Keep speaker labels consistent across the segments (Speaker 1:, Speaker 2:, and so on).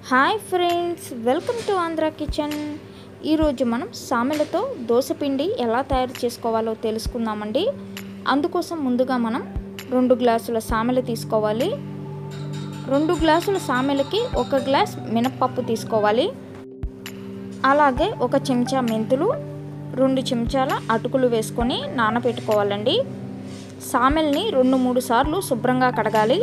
Speaker 1: Hi friends, welcome to Andhra kitchen. ఈరోజు మనం సామెలతో దోసపిండి ఎలా తయారు చేసుకోవాలో తెలుసుకుందామండి. అందుకోసం ముందుగా మనం 2 గ్లాసుల సామెలు తీసుకోవాలి. 2 గ్లాసుల సామెలకి 1 గ్లాస్ మినప్పప్పు తీసుకోవాలి. అలాగే 1 చెంచా మెంతులు, 2 చెంచాల అటుకులు వేసుకొని నానబెట్టుకోవాలండి. సామెల్ని 2-3 సార్లు శుభ్రంగా కడగాలి.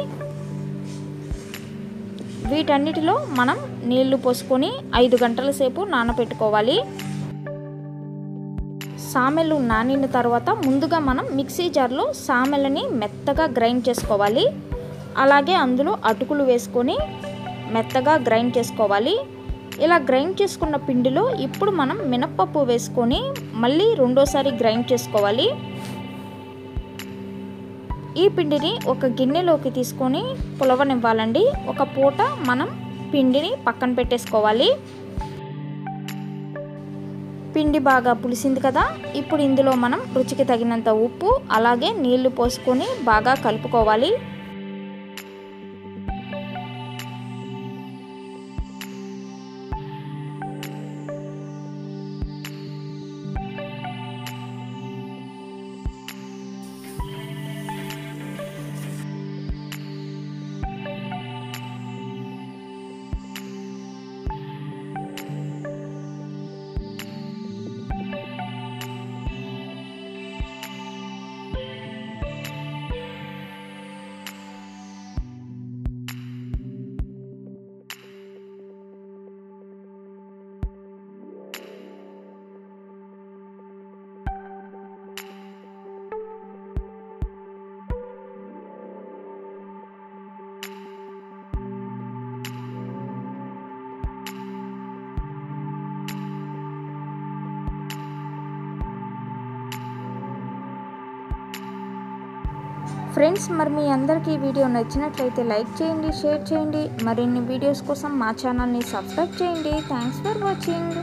Speaker 1: వీటన్నిటిలో మనం నీళ్లు పోసుకొని 5 గంటల సేపు నానబెట్టుకోవాలి. సామెలు నానిన తర్వాత ముందుగా మనం మిక్సీ జార్లో సామెలని మెత్తగా గ్రైండ్ చేసుకోవాలి. అలాగే అందులో అటుకులు వేసుకొని మెత్తగా గ్రైండ్ చేసుకోవాలి. ఇలా గ్రైండ్ చేసుకున్న పిండిలో ఇప్పుడు మనం మినప్పప్పు వేసుకొని మళ్ళీ రెండోసారి గ్రైండ్ చేసుకోవాలి. ఈ పిండిని ఒక గిన్నెలోకి తీసుకొని పులవనివ్వాలండి. ఒక పూట మనం పిండిని పక్కన పెట్టేసుకోవాలి. పిండి బాగా పులిసింది కదా, ఇప్పుడు ఇందులో మనం రుచికి తగినంత ఉప్పు అలాగే నీళ్లు పోసుకొని బాగా కలుపుకోవాలి. ఫ్రెండ్స్, మరి మీ అందరికీ ఈ వీడియో నచ్చినట్లయితే లైక్ చేయండి, షేర్ చేయండి. మరిన్ని వీడియోస్ కోసం మా ఛానల్ని సబ్స్క్రైబ్ చేయండి. Thanks for watching.